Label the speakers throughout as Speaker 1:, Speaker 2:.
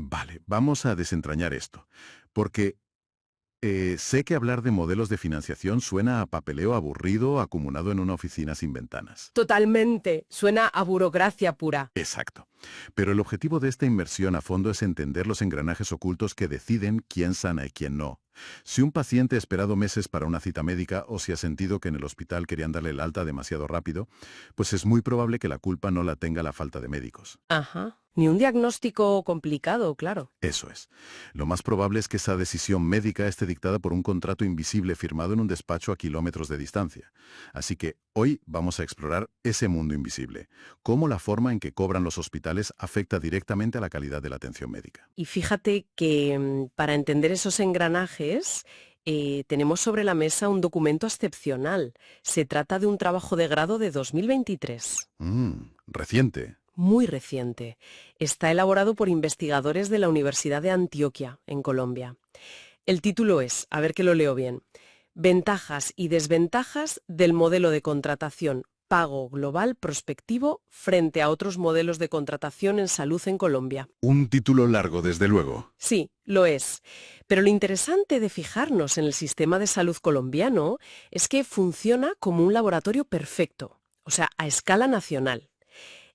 Speaker 1: Vale, vamos a desentrañar esto, porque sé que hablar de modelos de financiación suena a papeleo aburrido acumulado en una oficina sin ventanas.
Speaker 2: Totalmente. Suena a burocracia pura.
Speaker 1: Exacto. Pero el objetivo de esta inmersión a fondo es entender los engranajes ocultos que deciden quién sana y quién no. Si un paciente ha esperado meses para una cita médica o si ha sentido que en el hospital querían darle el alta demasiado rápido, pues es muy probable que la culpa no la tenga la falta de médicos.
Speaker 2: Ajá. Ni un diagnóstico complicado, claro.
Speaker 1: Eso es. Lo más probable es que esa decisión médica esté dictada por un contrato invisible firmado en un despacho a kilómetros de distancia. Así que hoy vamos a explorar ese mundo invisible, cómo la forma en que cobran los hospitales afecta directamente a la calidad de la atención médica.
Speaker 2: Y fíjate que para entender esos engranajes, tenemos sobre la mesa un documento excepcional. Se trata de un trabajo de grado de 2023.
Speaker 1: Reciente.
Speaker 2: Muy reciente. Está elaborado por investigadores de la Universidad de Antioquia, en Colombia. El título es, a ver que lo leo bien, Ventajas y desventajas del modelo de contratación pago global prospectivo frente a otros modelos de contratación en salud en Colombia.
Speaker 1: Un título largo, desde luego.
Speaker 2: Sí, lo es. Pero lo interesante de fijarnos en el sistema de salud colombiano es que funciona como un laboratorio perfecto, o sea, a escala nacional.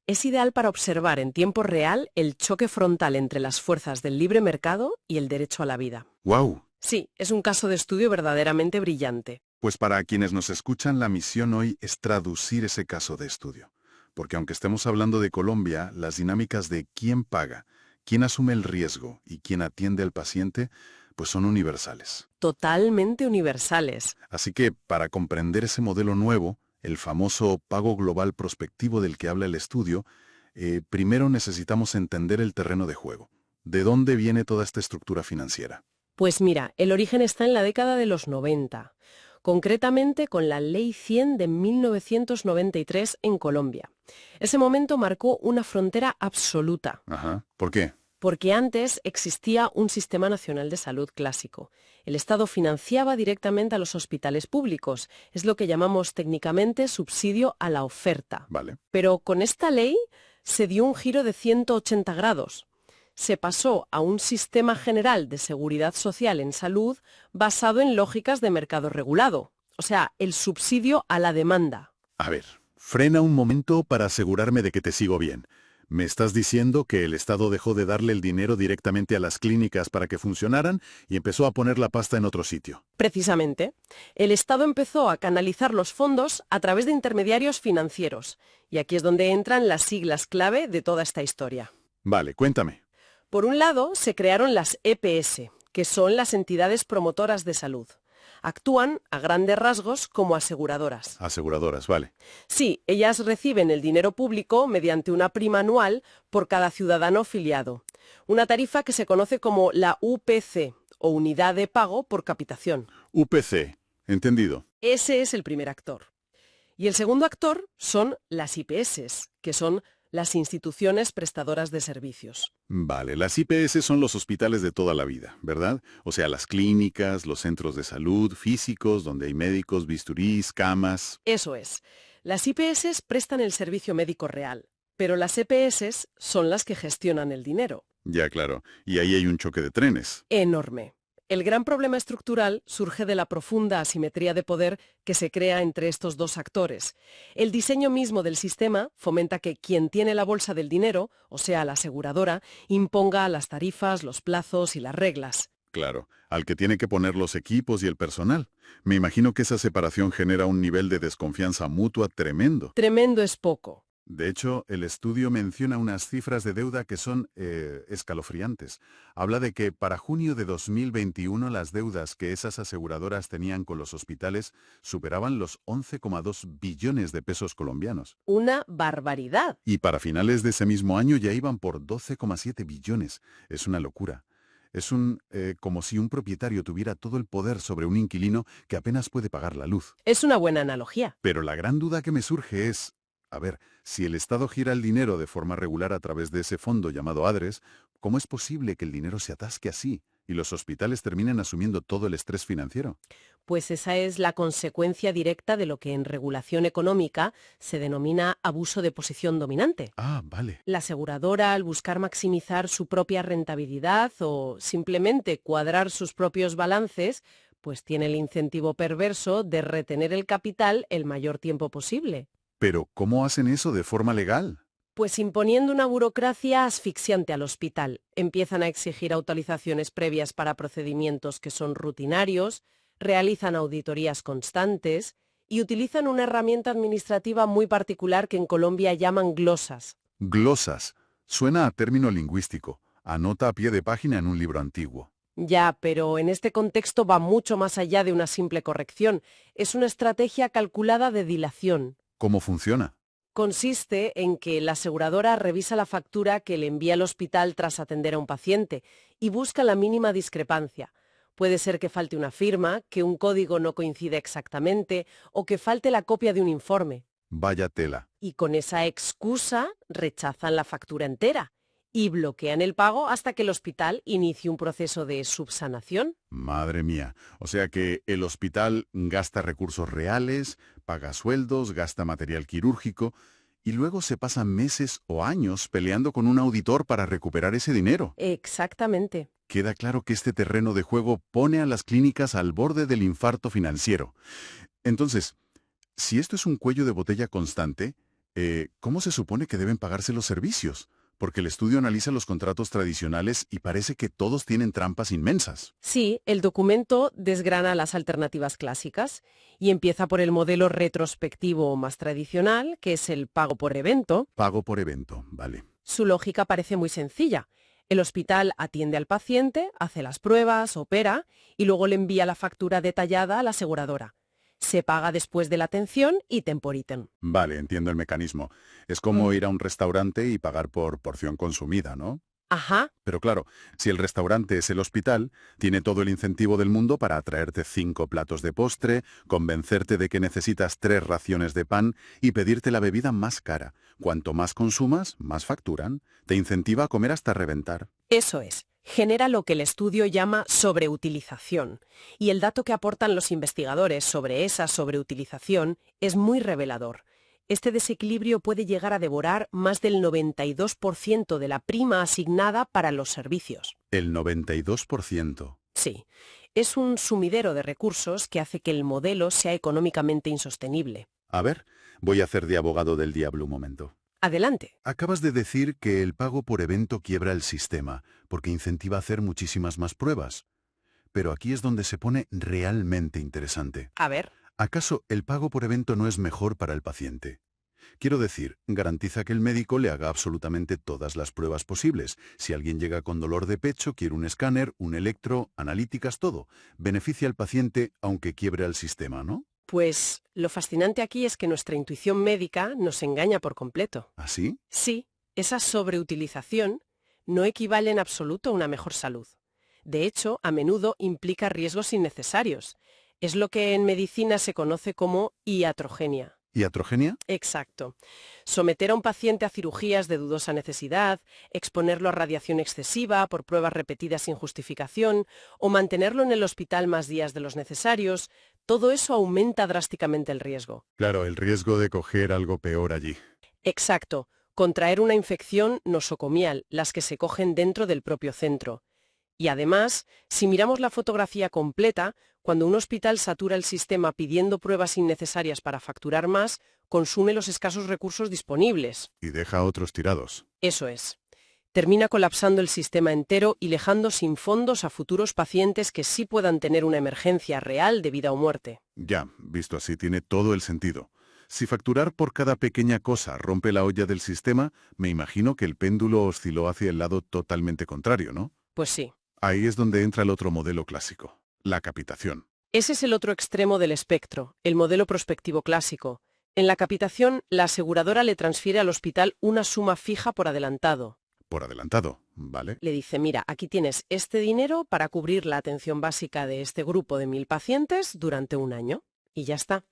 Speaker 2: Es ideal para observar en tiempo real el choque frontal entre las fuerzas del libre mercado y el derecho a la vida.
Speaker 1: ¡Guau!
Speaker 2: Sí, es un caso de estudio verdaderamente brillante.
Speaker 1: Pues para quienes nos escuchan, la misión hoy es traducir ese caso de estudio. Porque aunque estemos hablando de Colombia, las dinámicas de quién paga, quién asume el riesgo y quién atiende al paciente, pues son universales.
Speaker 2: Totalmente universales.
Speaker 1: Así que para comprender ese modelo nuevo, el famoso pago global prospectivo del que habla el estudio, primero necesitamos entender el terreno de juego. ¿De dónde viene toda esta estructura financiera?
Speaker 2: Pues mira, el origen está en la década de los 90, concretamente con la Ley 100 de 1993 en Colombia. Ese momento marcó una frontera absoluta,
Speaker 1: Ajá. ¿Por qué?
Speaker 2: porque antes existía un sistema nacional de salud clásico. El Estado financiaba directamente a los hospitales públicos. Es lo que llamamos técnicamente subsidio a la oferta.
Speaker 1: Vale.
Speaker 2: Pero con esta ley se dio un giro de 180 grados. Se pasó a un sistema general de seguridad social en salud basado en lógicas de mercado regulado, o sea, el subsidio a la demanda.
Speaker 1: A ver, frena un momento para asegurarme de que te sigo bien. ¿Me estás diciendo que el Estado dejó de darle el dinero directamente a las clínicas para que funcionaran y empezó a poner la pasta en otro sitio?
Speaker 2: Precisamente, el Estado empezó a canalizar los fondos a través de intermediarios financieros, y aquí es donde entran las siglas clave de toda esta historia.
Speaker 1: Vale, cuéntame.
Speaker 2: Por un lado, se crearon las EPS, que son las entidades promotoras de salud. Actúan, a grandes rasgos, como aseguradoras.
Speaker 1: Aseguradoras, vale.
Speaker 2: Sí, ellas reciben el dinero público mediante una prima anual por cada ciudadano afiliado. Una tarifa que se conoce como la UPC, o Unidad de Pago por Capitación.
Speaker 1: UPC, entendido.
Speaker 2: Ese es el primer actor. Y el segundo actor son las IPS, que son las instituciones prestadoras de servicios.
Speaker 1: Vale, las IPS son los hospitales de toda la vida, ¿verdad? O sea, las clínicas, los centros de salud físicos, donde hay médicos, bisturís, camas.
Speaker 2: Eso es. Las IPS prestan el servicio médico real, pero las EPS son las que gestionan el dinero.
Speaker 1: Ya, claro. Y ahí hay un choque de trenes.
Speaker 2: Enorme. El gran problema estructural surge de la profunda asimetría de poder que se crea entre estos dos actores. El diseño mismo del sistema fomenta que quien tiene la bolsa del dinero, o sea, la aseguradora, imponga las tarifas, los plazos y las reglas.
Speaker 1: Claro, al que tiene que poner los equipos y el personal. Me imagino que esa separación genera un nivel de desconfianza mutua tremendo.
Speaker 2: Tremendo es poco.
Speaker 1: De hecho, el estudio menciona unas cifras de deuda que son escalofriantes. Habla de que para junio de 2021 las deudas que esas aseguradoras tenían con los hospitales superaban los 11,2 billones de pesos colombianos.
Speaker 2: Una barbaridad.
Speaker 1: Y para finales de ese mismo año ya iban por 12,7 billones. Es una locura. Es como si un propietario tuviera todo el poder sobre un inquilino que apenas puede pagar la luz.
Speaker 2: Es una buena analogía.
Speaker 1: Pero la gran duda que me surge es, a ver, si el Estado gira el dinero de forma regular a través de ese fondo llamado ADRES, ¿cómo es posible que el dinero se atasque así? y los hospitales terminan asumiendo todo el estrés financiero.
Speaker 2: Pues esa es la consecuencia directa de lo que en regulación económica se denomina abuso de posición dominante.
Speaker 1: Ah, vale.
Speaker 2: La aseguradora, al buscar maximizar su propia rentabilidad o simplemente cuadrar sus propios balances, pues tiene el incentivo perverso de retener el capital el mayor tiempo posible.
Speaker 1: Pero, ¿cómo hacen eso de forma legal?
Speaker 2: Pues imponiendo una burocracia asfixiante al hospital. Empiezan a exigir autorizaciones previas para procedimientos que son rutinarios, realizan auditorías constantes y utilizan una herramienta administrativa muy particular que en Colombia llaman glosas.
Speaker 1: Glosas. Suena a término lingüístico. Anota a pie de página en un libro antiguo.
Speaker 2: Ya, pero en este contexto va mucho más allá de una simple corrección. Es una estrategia calculada de dilación.
Speaker 1: ¿Cómo funciona?
Speaker 2: Consiste en que la aseguradora revisa la factura que le envía al hospital tras atender a un paciente y busca la mínima discrepancia. Puede ser que falte una firma, que un código no coincida exactamente o que falte la copia de un informe.
Speaker 1: Vaya tela.
Speaker 2: Y con esa excusa rechazan la factura entera y bloquean el pago hasta que el hospital inicie un proceso de subsanación.
Speaker 1: Madre mía. O sea que el hospital gasta recursos reales, paga sueldos, gasta material quirúrgico y luego se pasan meses o años peleando con un auditor para recuperar ese dinero.
Speaker 2: Exactamente.
Speaker 1: Queda claro que este terreno de juego pone a las clínicas al borde del infarto financiero. Entonces, si esto es un cuello de botella constante, ¿cómo se supone que deben pagarse los servicios? Porque el estudio analiza los contratos tradicionales y parece que todos tienen trampas inmensas.
Speaker 2: Sí, el documento desgrana las alternativas clásicas y empieza por el modelo retrospectivo o más tradicional, que es el pago por evento.
Speaker 1: Pago por evento, vale.
Speaker 2: Su lógica parece muy sencilla. El hospital atiende al paciente, hace las pruebas, opera y luego le envía la factura detallada a la aseguradora. Se paga después de la atención y tempor ítem.
Speaker 1: Vale, entiendo el mecanismo. Es como ir a un restaurante y pagar por porción consumida, ¿no?
Speaker 2: Ajá,
Speaker 1: Pero claro, si el restaurante es el hospital, tiene todo el incentivo del mundo para atraerte 5 platos de postre, convencerte de que necesitas 3 raciones de pan y pedirte la bebida más cara. Cuanto más consumas, más facturan. Te incentiva a comer hasta reventar.
Speaker 2: eso es. Genera lo que el estudio llama sobreutilización. Y el dato que aportan los investigadores sobre esa sobreutilización es muy revelador. Este desequilibrio puede llegar a devorar más del 92% de la prima asignada para los servicios.
Speaker 1: El 92%.
Speaker 2: Sí, es un sumidero de recursos que hace que el modelo sea económicamente insostenible.
Speaker 1: A ver, voy a hacer de abogado del diablo un momento.
Speaker 2: Adelante.
Speaker 1: Acabas de decir que el pago por evento quiebra el sistema, porque incentiva a hacer muchísimas más pruebas. Pero aquí es donde se pone realmente interesante.
Speaker 2: A ver.
Speaker 1: ¿Acaso el pago por evento no es mejor para el paciente? Quiero decir, garantiza que el médico le haga absolutamente todas las pruebas posibles. Si alguien llega con dolor de pecho, quiere un escáner, un electro, analíticas, todo. Beneficia al paciente aunque quiebre al sistema, ¿no?
Speaker 2: Pues lo fascinante aquí es que nuestra intuición médica nos engaña por completo.
Speaker 1: ¿Así?
Speaker 2: Sí, esa sobreutilización no equivale en absoluto a una mejor salud. De hecho, a menudo implica riesgos innecesarios. Es lo que en medicina se conoce como iatrogenia.
Speaker 1: ¿Iatrogenia?
Speaker 2: Exacto. Someter a un paciente a cirugías de dudosa necesidad, exponerlo a radiación excesiva por pruebas repetidas sin justificación o mantenerlo en el hospital más días de los necesarios, todo eso aumenta drásticamente el riesgo.
Speaker 1: Claro, el riesgo de coger algo peor allí.
Speaker 2: Exacto. Contraer una infección nosocomial, las que se cogen dentro del propio centro. Y además, si miramos la fotografía completa, cuando un hospital satura el sistema pidiendo pruebas innecesarias para facturar más, consume los escasos recursos disponibles.
Speaker 1: Y deja a otros tirados.
Speaker 2: Eso es. Termina colapsando el sistema entero y dejando sin fondos a futuros pacientes que sí puedan tener una emergencia real de vida o muerte.
Speaker 1: Ya, visto así, tiene todo el sentido. Si facturar por cada pequeña cosa rompe la olla del sistema, me imagino que el péndulo osciló hacia el lado totalmente contrario, ¿no?
Speaker 2: Pues sí.
Speaker 1: Ahí es donde entra el otro modelo clásico, la capitación.
Speaker 2: Ese es el otro extremo del espectro, el modelo prospectivo clásico. En la capitación, la aseguradora le transfiere al hospital una suma fija por adelantado.
Speaker 1: Por adelantado, ¿vale?
Speaker 2: Le dice, mira, aquí tienes este dinero para cubrir la atención básica de este grupo de 1000 pacientes durante un año. Y ya está.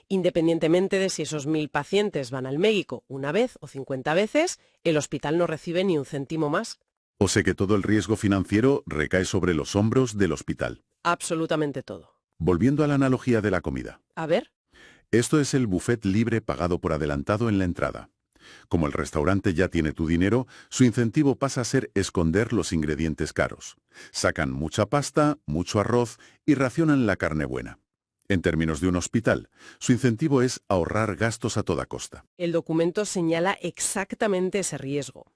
Speaker 2: Independientemente de si esos 1000 pacientes van al médico una vez o 50 veces, el hospital no recibe ni un céntimo más.
Speaker 1: O sea que todo el riesgo financiero recae sobre los hombros del hospital.
Speaker 2: Absolutamente todo.
Speaker 1: Volviendo a la analogía de la comida.
Speaker 2: A ver.
Speaker 1: Esto es el buffet libre pagado por adelantado en la entrada. Como el restaurante ya tiene tu dinero, su incentivo pasa a ser esconder los ingredientes caros. Sacan mucha pasta, mucho arroz y racionan la carne buena. En términos de un hospital, su incentivo es ahorrar gastos a toda costa.
Speaker 2: El documento señala exactamente ese riesgo.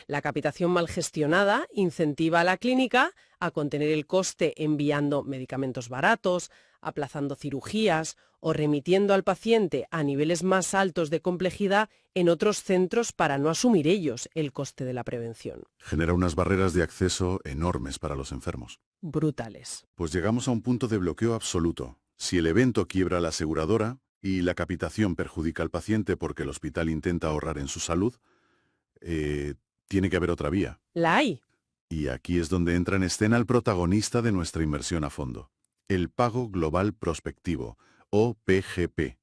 Speaker 2: La capitación mal gestionada incentiva a la clínica a contener el coste enviando medicamentos baratos, aplazando cirugías o remitiendo al paciente a niveles más altos de complejidad en otros centros para no asumir ellos el coste de la prevención.
Speaker 1: Genera unas barreras de acceso enormes para los enfermos.
Speaker 2: Brutales.
Speaker 1: Pues llegamos a un punto de bloqueo absoluto. Si el evento quiebra a la aseguradora y la capitación perjudica al paciente porque el hospital intenta ahorrar en su salud, tiene que haber otra vía.
Speaker 2: La hay.
Speaker 1: Y aquí es donde entra en escena el protagonista de nuestra inmersión a fondo. El pago global prospectivo, o PGP.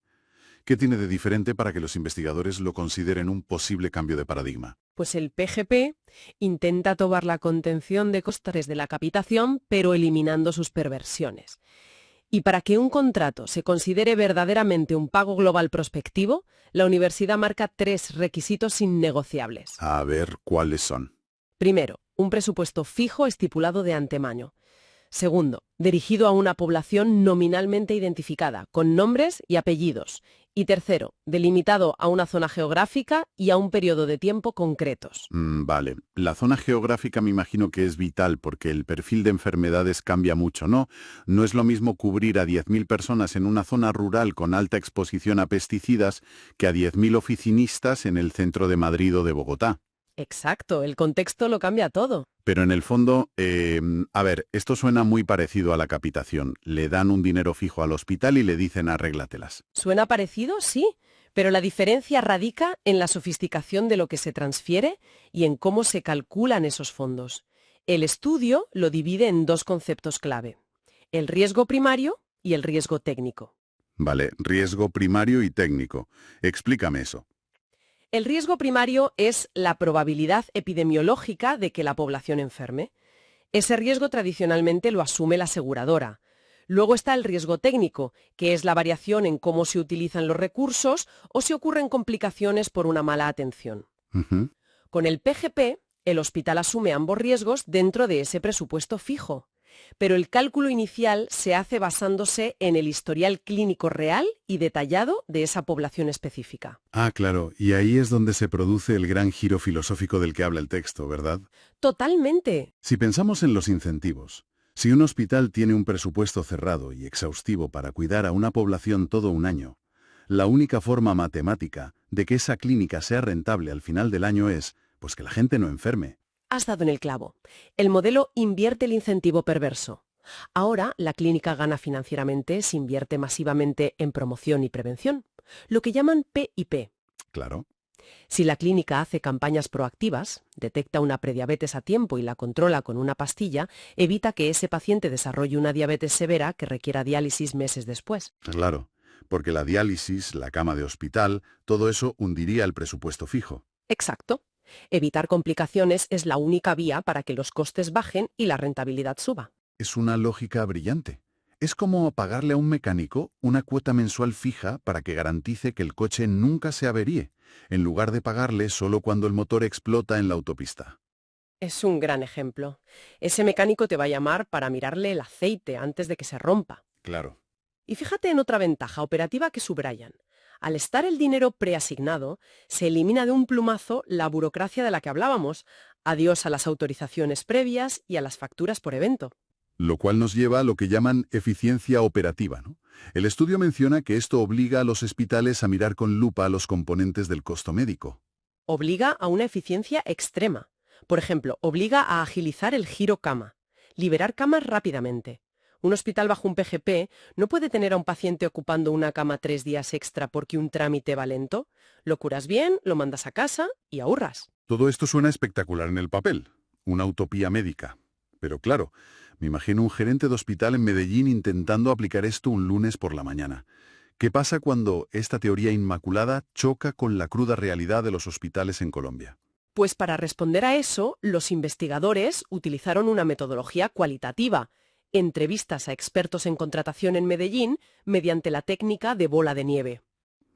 Speaker 1: ¿Qué tiene de diferente para que los investigadores lo consideren un posible cambio de paradigma?
Speaker 2: Pues el PGP intenta tomar la contención de costes de la capitación, pero eliminando sus perversiones. Y para que un contrato se considere verdaderamente un pago global prospectivo, la universidad marca 3 requisitos innegociables.
Speaker 1: A ver cuáles son.
Speaker 2: Primero, un presupuesto fijo estipulado de antemano. Segundo, dirigido a una población nominalmente identificada, con nombres y apellidos. Y tercero, delimitado a una zona geográfica y a un periodo de tiempo concretos.
Speaker 1: Vale. La zona geográfica me imagino que es vital porque el perfil de enfermedades cambia mucho, ¿no? No es lo mismo cubrir a 10.000 personas en una zona rural con alta exposición a pesticidas que a 10.000 oficinistas en el centro de Madrid o de Bogotá.
Speaker 2: Exacto, el contexto lo cambia todo.
Speaker 1: Pero en el fondo, a ver, esto suena muy parecido a la capitación. Le dan un dinero fijo al hospital y le dicen arréglatelas.
Speaker 2: ¿Suena parecido? Sí, pero la diferencia radica en la sofisticación de lo que se transfiere y en cómo se calculan esos fondos. El estudio lo divide en 2 conceptos clave: el riesgo primario y el riesgo técnico.
Speaker 1: Vale, riesgo primario y técnico. Explícame eso.
Speaker 2: El riesgo primario es la probabilidad epidemiológica de que la población enferme. Ese riesgo tradicionalmente lo asume la aseguradora. Luego está el riesgo técnico, que es la variación en cómo se utilizan los recursos o si ocurren complicaciones por una mala atención.
Speaker 1: Ujú.
Speaker 2: Con el PGP, el hospital asume ambos riesgos dentro de ese presupuesto fijo, pero el cálculo inicial se hace basándose en el historial clínico real y detallado de esa población específica.
Speaker 1: Ah, claro, y ahí es donde se produce el gran giro filosófico del que habla el texto, ¿verdad?
Speaker 2: Totalmente.
Speaker 1: Si pensamos en los incentivos, si un hospital tiene un presupuesto cerrado y exhaustivo para cuidar a una población todo un año, la única forma matemática de que esa clínica sea rentable al final del año es, pues que la gente no enferme.
Speaker 2: Has dado en el clavo. El modelo invierte el incentivo perverso. Ahora la clínica gana financieramente si invierte masivamente en promoción y prevención, lo que llaman P&P.
Speaker 1: Claro.
Speaker 2: Si la clínica hace campañas proactivas, detecta una prediabetes a tiempo y la controla con una pastilla, evita que ese paciente desarrolle una diabetes severa que requiera diálisis meses después.
Speaker 1: Claro, porque la diálisis, la cama de hospital, todo eso hundiría el presupuesto fijo.
Speaker 2: Exacto. Evitar complicaciones es la única vía para que los costes bajen y la rentabilidad suba.
Speaker 1: Es una lógica brillante. Es como pagarle a un mecánico una cuota mensual fija para que garantice que el coche nunca se averíe, en lugar de pagarle solo cuando el motor explota en la autopista.
Speaker 2: Es un gran ejemplo. Ese mecánico te va a llamar para mirarle el aceite antes de que se rompa.
Speaker 1: Claro.
Speaker 2: Y fíjate en otra ventaja operativa que subrayan. Al estar el dinero preasignado, se elimina de un plumazo la burocracia de la que hablábamos. Adiós a las autorizaciones previas y a las facturas por evento.
Speaker 1: Lo cual nos lleva a lo que llaman eficiencia operativa, ¿no? El estudio menciona que esto obliga a los hospitales a mirar con lupa los componentes del costo médico.
Speaker 2: Obliga a una eficiencia extrema. Por ejemplo, obliga a agilizar el giro cama, liberar camas rápidamente. Un hospital bajo un PGP no puede tener a un paciente ocupando una cama 3 días extra porque un trámite va lento. Lo curas bien, lo mandas a casa y ahorras.
Speaker 1: Todo esto suena espectacular en el papel, una utopía médica. Pero claro, me imagino un gerente de hospital en Medellín intentando aplicar esto un lunes por la mañana. ¿Qué pasa cuando esta teoría inmaculada choca con la cruda realidad de los hospitales en Colombia?
Speaker 2: Pues para responder a eso, los investigadores utilizaron una metodología cualitativa, entrevistas a expertos en contratación en Medellín mediante la técnica de bola de nieve.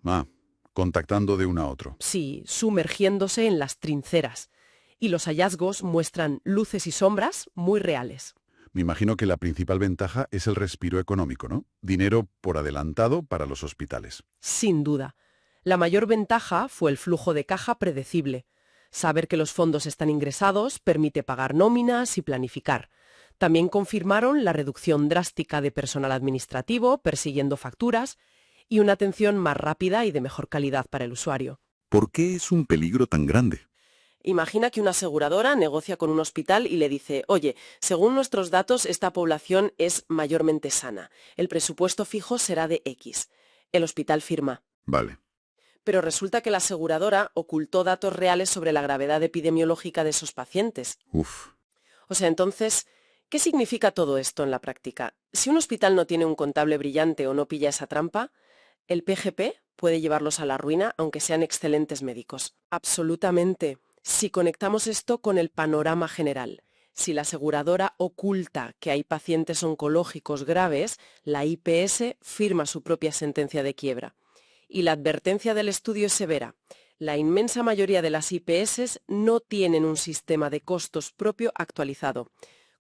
Speaker 1: Ah, contactando de uno a otro.
Speaker 2: Sí, sumergiéndose en las trincheras. Y los hallazgos muestran luces y sombras muy reales.
Speaker 1: Me imagino que la principal ventaja es el respiro económico, ¿no? Dinero por adelantado para los hospitales.
Speaker 2: Sin duda. La mayor ventaja fue el flujo de caja predecible. Saber que los fondos están ingresados permite pagar nóminas y planificar. También confirmaron la reducción drástica de personal administrativo persiguiendo facturas y una atención más rápida y de mejor calidad para el usuario.
Speaker 1: ¿Por qué es un peligro tan grande?
Speaker 2: Imagina que una aseguradora negocia con un hospital y le dice, oye, según nuestros datos, esta población es mayormente sana. El presupuesto fijo será de X. El hospital firma.
Speaker 1: Vale.
Speaker 2: Pero resulta que la aseguradora ocultó datos reales sobre la gravedad epidemiológica de esos pacientes.
Speaker 1: Uf.
Speaker 2: O sea, entonces, ¿qué significa todo esto en la práctica? Si un hospital no tiene un contable brillante o no pilla esa trampa, el PGP puede llevarlos a la ruina aunque sean excelentes médicos. Absolutamente. Si conectamos esto con el panorama general, si la aseguradora oculta que hay pacientes oncológicos graves, la IPS firma su propia sentencia de quiebra. Y la advertencia del estudio es severa. La inmensa mayoría de las IPS no tienen un sistema de costos propio actualizado.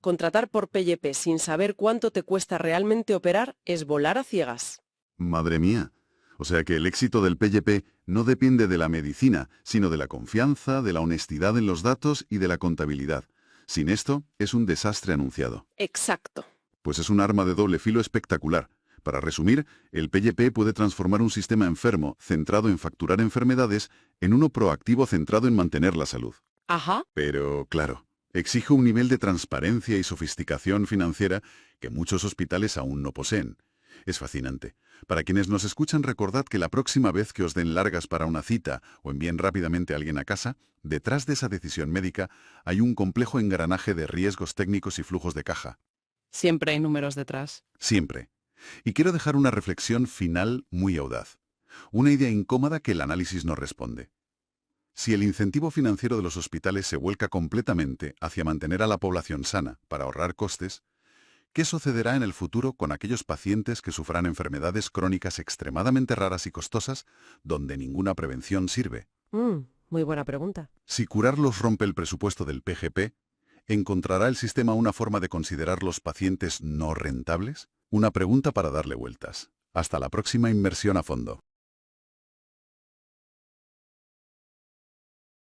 Speaker 2: Contratar por PGP sin saber cuánto te cuesta realmente operar es volar a ciegas.
Speaker 1: Madre mía. O sea que el éxito del PYP no depende de la medicina, sino de la confianza, de la honestidad en los datos y de la contabilidad. Sin esto, es un desastre anunciado.
Speaker 2: Exacto.
Speaker 1: Pues es un arma de doble filo espectacular. Para resumir, el PYP puede transformar un sistema enfermo, centrado en facturar enfermedades, en uno proactivo centrado en mantener la salud.
Speaker 2: Ajá.
Speaker 1: Pero, claro, exige un nivel de transparencia y sofisticación financiera que muchos hospitales aún no poseen. Es fascinante. Para quienes nos escuchan, recordad que la próxima vez que os den largas para una cita o envíen rápidamente a alguien a casa, detrás de esa decisión médica hay un complejo engranaje de riesgos técnicos y flujos de caja.
Speaker 2: Siempre hay números detrás.
Speaker 1: Siempre. Y quiero dejar una reflexión final muy audaz. Una idea incómoda que el análisis no responde. Si el incentivo financiero de los hospitales se vuelca completamente hacia mantener a la población sana para ahorrar costes, ¿qué sucederá en el futuro con aquellos pacientes que sufran enfermedades crónicas extremadamente raras y costosas donde ninguna prevención sirve?
Speaker 2: Muy buena pregunta.
Speaker 1: Si curarlos rompe el presupuesto del PGP, ¿encontrará el sistema una forma de considerar los pacientes no rentables? Una pregunta para darle vueltas. Hasta la próxima inmersión a fondo.